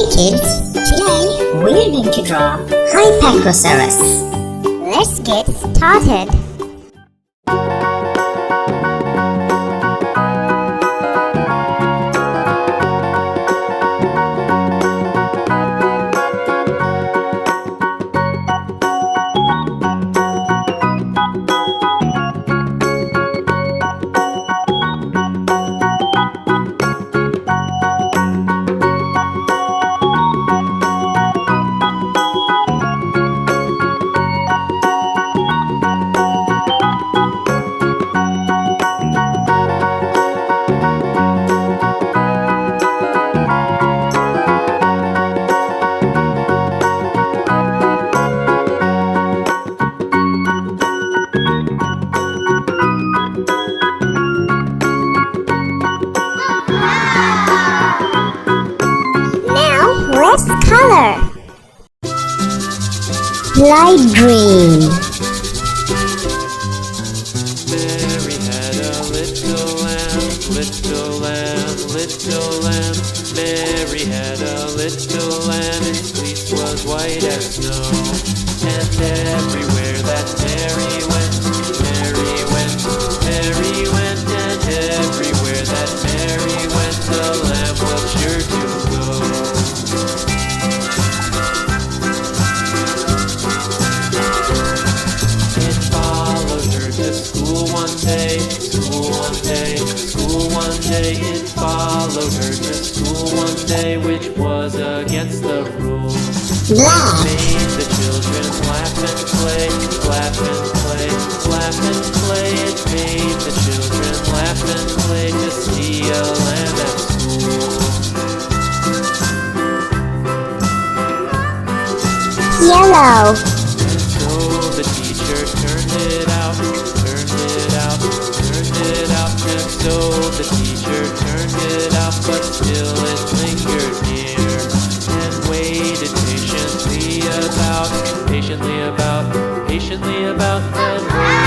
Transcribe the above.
kids, today we're going to draw Hypacrosaurus. Let's get started. Let's color. Light green. Mary had a little lamb, little lamb, little lamb. Mary had a little lamb, its fleece was white as snow. And everywhere that Mary went, Mary went, Mary went. And everywhere that Mary went, the lamb was sure to go. It followed her to school one day, which was against the rules. Laugh. It made the children laugh and play, laugh and play, laugh and play. It made the children laugh and play to see a lamb at school. Yellow. And so the teacher turned it out, turned it out, turned it out. And so the teacher turned it out, but still it lingered near, and waited patiently about, patiently about, patiently about, and waited.